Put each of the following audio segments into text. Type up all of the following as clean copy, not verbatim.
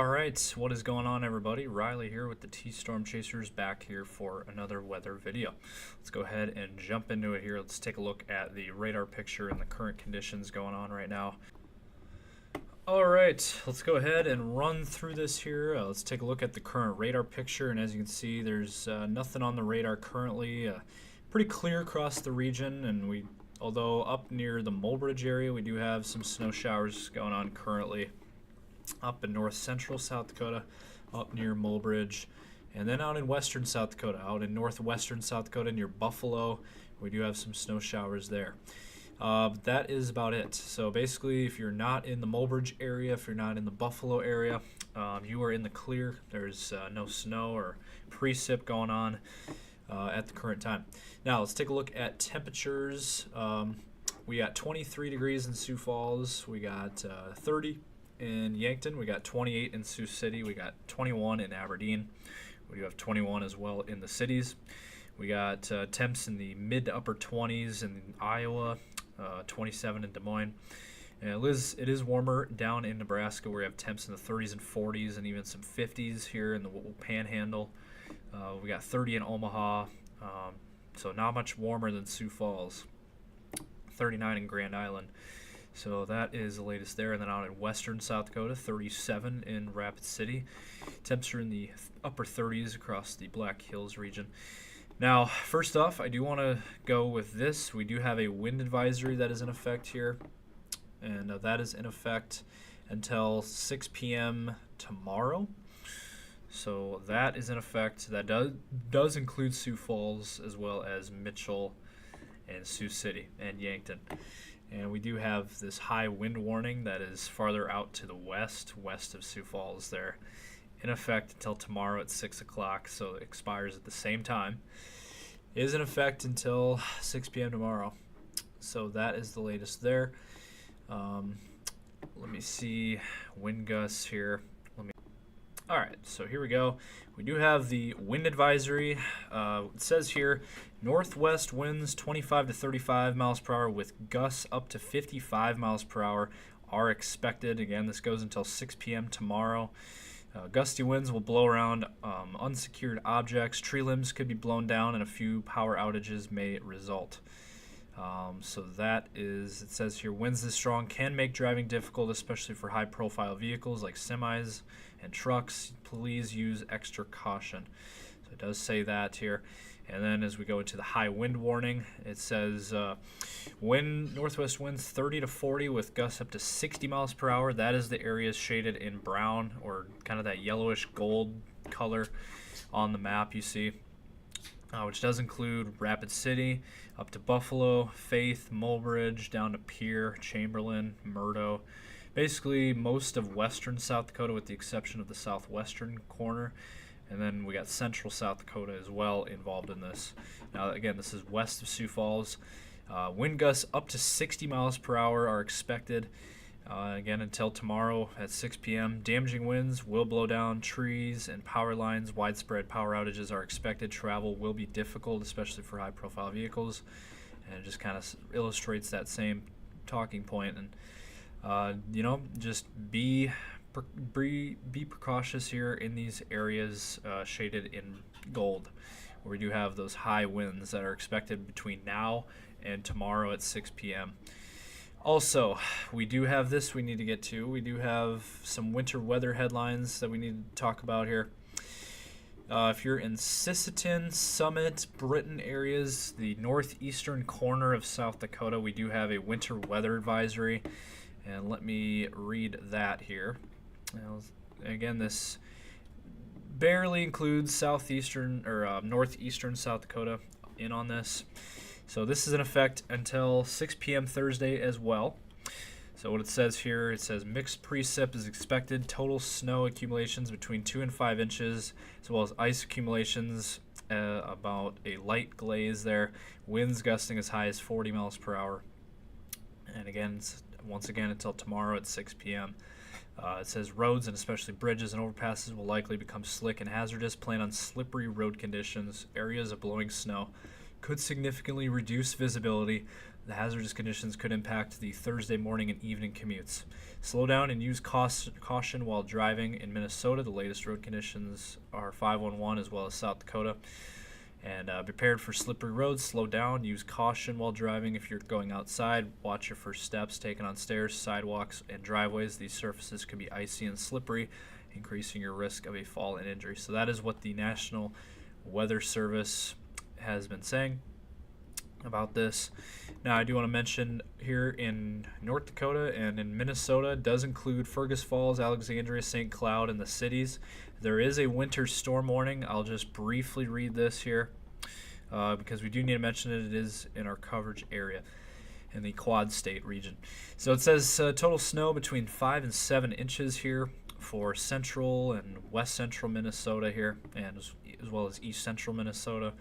All right, what is going on, everybody? Riley here with the T-Storm Chasers, back here for another weather video. Let's go ahead and jump into it here. Let's take a look at the radar picture and the current conditions going on right now. All right, let's go ahead and run through this here. Let's take a look at the current radar picture, and as you can see, there's nothing on the radar currently. Pretty clear across the region, and although up near the Mulbridge area, we do have some snow showers going on currently. Up in north central South Dakota, up near Mulbridge, and then out in western South Dakota, out in northwestern South Dakota near Buffalo, we do have some snow showers there. But that is about it. So basically, if you're not in the Mulbridge area, if you're not in the Buffalo area, you are in the clear. There's no snow or precip going on at the current time. Now let's take a look at temperatures. We got 23 degrees in Sioux Falls. We got 30 in Yankton. We got 28 in Sioux City. We got 21 in Aberdeen. We do have 21 as well in the cities. We got temps in the mid to upper 20s in Iowa, 27 in Des Moines. And it is warmer down in Nebraska, where we have temps in the 30s and 40s and even some 50s here in the Panhandle. We got 30 in Omaha, so not much warmer than Sioux Falls. 39 in Grand Island. So that is the latest there. And then out in western South Dakota, 37 in Rapid City. Temps are in the upper 30s across the Black Hills region. Now, first off, I do want to go with this. We do have a wind advisory that is in effect here. And that is in effect until 6 p.m. tomorrow. So that is in effect. That does include Sioux Falls as well as Mitchell and Sioux City and Yankton. And we do have this high wind warning that is farther out to the west of Sioux Falls there, in effect until tomorrow at 6 o'clock, so it expires at the same time. It is in effect until 6 p.m. tomorrow. So that is the latest there. Let me see wind gusts here. All right, so here we go. We do have the wind advisory. It says here, northwest winds 25 to 35 miles per hour with gusts up to 55 miles per hour are expected. Again, this goes until 6 p.m. tomorrow. Gusty winds will blow around unsecured objects. Tree limbs could be blown down, and a few power outages may result. So that is, it says here, winds this strong can make driving difficult, especially for high-profile vehicles like semis and trucks. Please use extra caution. So it does say that here. And then as we go into the high wind warning, it says northwest winds 30 to 40 with gusts up to 60 miles per hour. That is the areas shaded in brown, or kind of that yellowish gold color on the map you see. Which does include Rapid City, up to Buffalo, Faith, Mulbridge, down to Pierre, Chamberlain, Murdo. Basically, most of western South Dakota with the exception of the southwestern corner. And then we got central South Dakota as well involved in this. Now, again, this is west of Sioux Falls. Wind gusts up to 60 miles per hour are expected. Again, until tomorrow at 6 p.m. Damaging winds will blow down trees and power lines. Widespread power outages are expected. Travel will be difficult, especially for high-profile vehicles. And it just kind of illustrates that same talking point. And, just be precautious here in these areas shaded in gold, where we do have those high winds that are expected between now and tomorrow at 6 p.m. Also, we do have this we need to get to. We do have some winter weather headlines that we need to talk about here. If you're in Sisseton, Summit, Britton areas, the northeastern corner of South Dakota, we do have a winter weather advisory. And let me read that here. Again, this barely includes southeastern or northeastern South Dakota in on this. So this is in effect until 6 p.m. Thursday as well. So what it says here, it says mixed precip is expected. Total snow accumulations between 2 and 5 inches, as well as ice accumulations about a light glaze there. Winds gusting as high as 40 miles per hour. And again, once again until tomorrow at 6 p.m. It says roads and especially bridges and overpasses will likely become slick and hazardous. Plan on slippery road conditions. Areas of blowing snow could significantly reduce visibility. The hazardous conditions could impact the Thursday morning and evening commutes. Slow down and use caution while driving in Minnesota. The latest road conditions are 511 as well as South Dakota. And be prepared for slippery roads. Slow down. Use caution while driving if you're going outside. Watch your first steps taken on stairs, sidewalks, and driveways. These surfaces could be icy and slippery, increasing your risk of a fall and injury. So that is what the National Weather Service has been saying about this. Now, I do want to mention here in North Dakota and in Minnesota does include Fergus Falls, Alexandria, St. Cloud, and the cities. There is a winter storm warning. I'll just briefly read this here because we do need to mention it. It is in our coverage area in the Quad State region. So it says total snow between 5 and 7 inches here for central and west central Minnesota here, and as well as east central Minnesota,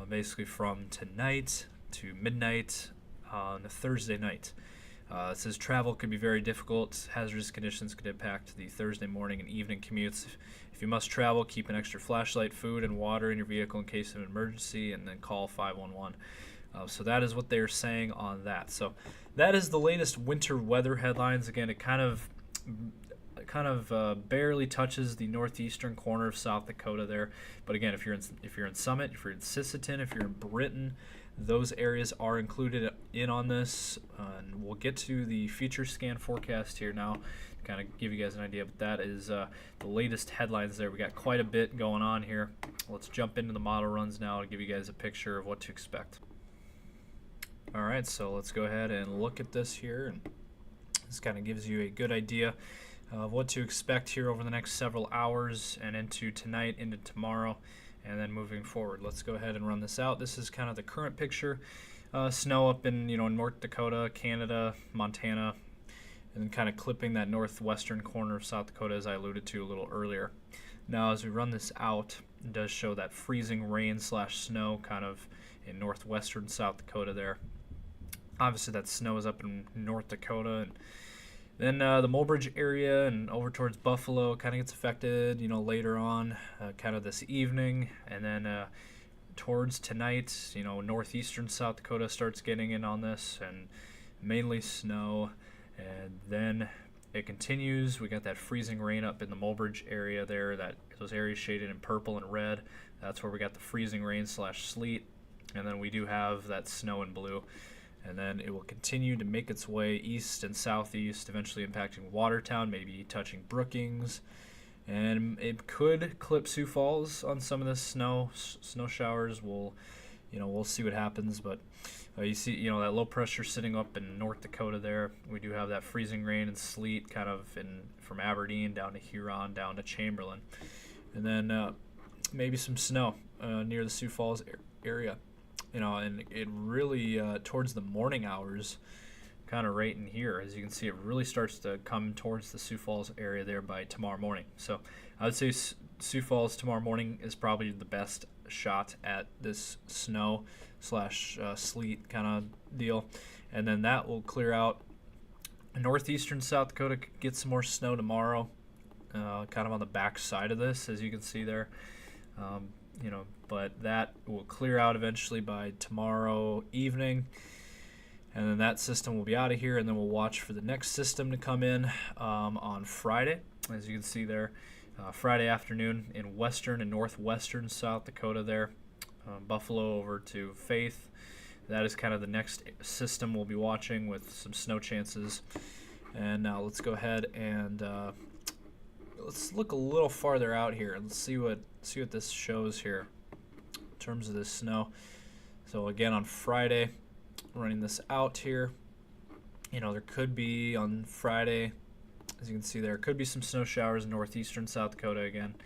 basically from tonight to midnight on a Thursday night. It says travel could be very difficult. Hazardous conditions could impact the Thursday morning and evening commutes. If you must travel, keep an extra flashlight, food, and water in your vehicle in case of an emergency, and then call 511. So that is what they're saying on that. So that is the latest winter weather headlines. Again, it kind of barely touches the northeastern corner of South Dakota there. But again, if you're in Summit, if you're in Sisseton, if you're in Britain, those areas are included in on this. And we'll get to the feature scan forecast here now to kind of give you guys an idea. But that is the latest headlines there. We got quite a bit going on here. Let's jump into the model runs now to give you guys a picture of what to expect. All right, so let's go ahead and look at this here. And this kind of gives you a good idea of what to expect here over the next several hours and into tonight, into tomorrow, and then moving forward. Let's go ahead and run this out. This is kind of the current picture. Snow up in North Dakota, Canada, Montana, and then kind of clipping that northwestern corner of South Dakota as I alluded to a little earlier. Now as we run this out, it does show that freezing rain / snow kind of in northwestern South Dakota there. Obviously that snow is up in North Dakota, and then the Mulbridge area and over towards Buffalo kind of gets affected, later on, kind of this evening. And then towards tonight, northeastern South Dakota starts getting in on this, and mainly snow. And then it continues. We got that freezing rain up in the Mulbridge area there, those areas shaded in purple and red. That's where we got the freezing rain / sleet. And then we do have that snow in blue. And then it will continue to make its way east and southeast, eventually impacting Watertown, maybe touching Brookings. And it could clip Sioux Falls on some of this snow showers. We'll see what happens. But you see, that low pressure sitting up in North Dakota there. We do have that freezing rain and sleet kind of from Aberdeen down to Huron, down to Chamberlain. And then maybe some snow near the Sioux Falls area. And it really, towards the morning hours, kind of right in here, as you can see, it really starts to come towards the Sioux Falls area there by tomorrow morning. So I would say Sioux Falls tomorrow morning is probably the best shot at this snow / sleet kind of deal. And then that will clear out. Northeastern South Dakota could get some more snow tomorrow, kind of on the back side of this, as you can see there. But that will clear out eventually by tomorrow evening, and then that system will be out of here, and then we'll watch for the next system to come in on Friday, as you can see there, Friday afternoon in western and northwestern South Dakota there, Buffalo over to Faith. That is kind of the next system we'll be watching with some snow chances. And now let's go ahead and let's look a little farther out here and see what this shows here in terms of this snow. So again, on Friday, running this out here, there could be on Friday, as you can see there, could be some snow showers in northeastern South Dakota again.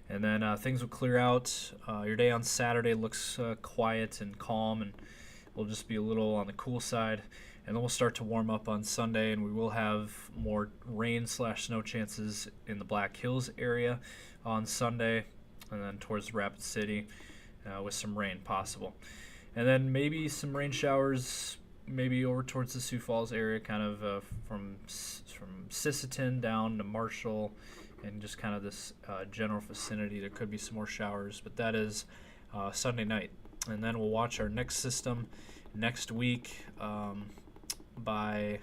And then things will clear out. Your day on Saturday looks quiet and calm, and will just be a little on the cool side. And then we'll start to warm up on Sunday, and we will have more rain / snow chances in the Black Hills area on Sunday, and then towards Rapid City with some rain possible. And then maybe some rain showers maybe over towards the Sioux Falls area, kind of from Sisseton down to Marshall, and just kind of this general vicinity. There could be some more showers, but that is Sunday night. And then we'll watch our next system, next week, by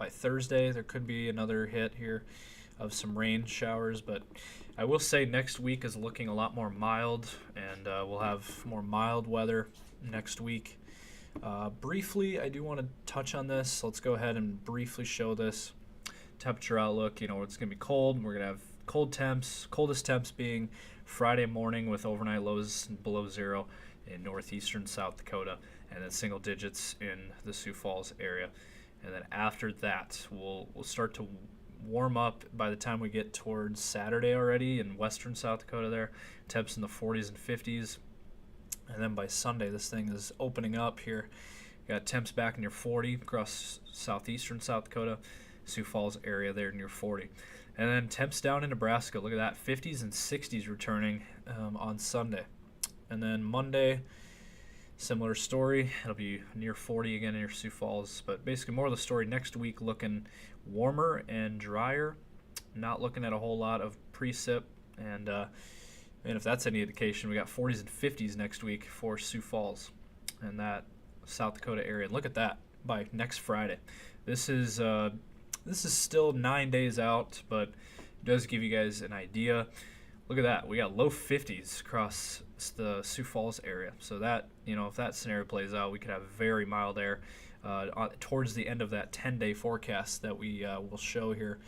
Thursday, there could be another hit here of some rain showers, but I will say next week is looking a lot more mild, and we'll have more mild weather next week. Briefly, I do want to touch on this. Let's go ahead and briefly show this temperature outlook. It's going to be cold. We're going to have cold temps, coldest temps being Friday morning with overnight lows below zero in northeastern South Dakota, and then single digits in the Sioux Falls area. And then after that, we'll start to warm up by the time we get towards Saturday already in western South Dakota there. Temps in the 40s and 50s. And then by Sunday, this thing is opening up here. Got temps back near 40 across southeastern South Dakota, Sioux Falls area there near 40. And then temps down in Nebraska. Look at that, 50s and 60s returning on Sunday. And then Monday, similar story. It'll be near 40 again near Sioux Falls. But basically more of the story next week, looking warmer and drier. Not looking at a whole lot of precip. And if that's any indication, we got 40s and 50s next week for Sioux Falls and that South Dakota area. And look at that by next Friday. This is still 9 days out, but it does give you guys an idea. Look at that. We got low 50s across the Sioux Falls area. So that, if that scenario plays out, we could have very mild air towards the end of that 10-day forecast that we will show here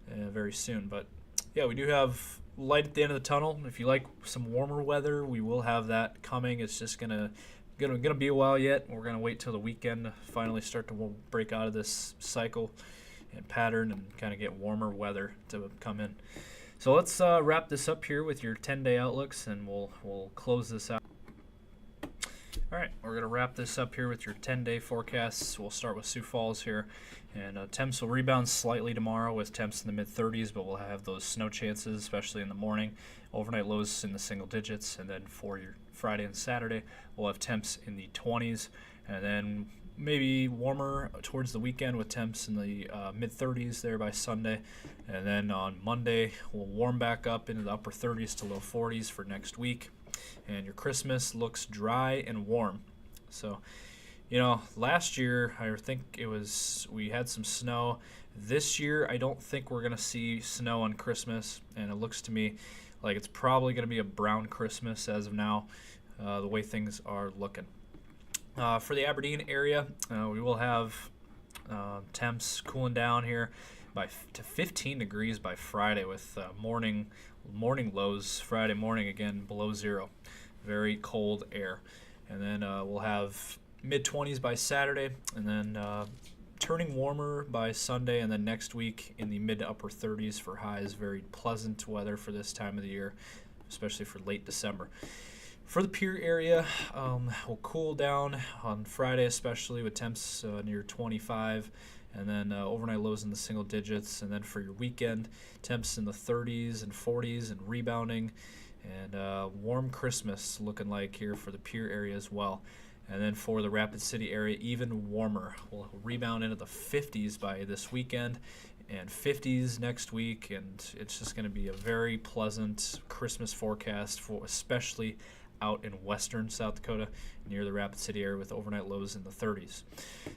very soon. But yeah, we do have light at the end of the tunnel. If you like some warmer weather, we will have that coming. It's just gonna be a while yet. We're gonna wait till the weekend to finally start to break out of this cycle and pattern and kind of get warmer weather to come in. So let's wrap this up here with your 10-day outlooks, and we'll close this out. All right, we're going to wrap this up here with your 10-day forecasts. We'll start with Sioux Falls here. And temps will rebound slightly tomorrow with temps in the mid-30s, but we'll have those snow chances, especially in the morning. Overnight lows in the single digits. And then for your Friday and Saturday, we'll have temps in the 20s. And then maybe warmer towards the weekend with temps in the mid-30s there by Sunday. And then on Monday, we'll warm back up into the upper 30s to low 40s for next week. And your Christmas looks dry and warm. So, last year I think we had some snow. This year I don't think we're going to see snow on Christmas, and it looks to me like it's probably going to be a brown Christmas as of now, the way things are looking. For the Aberdeen area, we will have temps cooling down here to 15 degrees by Friday with morning lows Friday morning again below zero. Very cold air. And then we'll have mid-20s by Saturday, and then turning warmer by Sunday, and then next week in the mid to upper 30s for highs. Very pleasant weather for this time of the year, especially for late December. For the Pierre area, we'll cool down on Friday, especially with temps near 25, and then overnight lows in the single digits. And then for your weekend, temps in the 30s and 40s and rebounding, and warm Christmas looking like here for the Pierre area as well. And then for the Rapid City area, even warmer. We'll rebound into the 50s by this weekend and 50s next week, and it's just going to be a very pleasant Christmas forecast for especially out in western South Dakota near the Rapid City area with overnight lows in the 30s.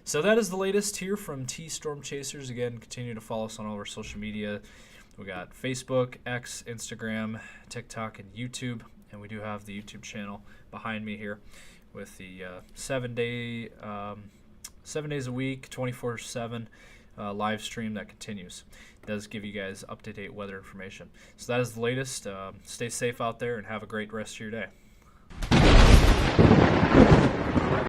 So that is the latest here from T Storm Chasers. Again, continue to follow us on all of our social media. We got Facebook, X, Instagram, TikTok, and YouTube, and we do have the YouTube channel behind me here with the 7 days a week, 24/7 live stream that continues. It does give you guys up-to-date weather information. So that is the latest. Stay safe out there and have a great rest of your day.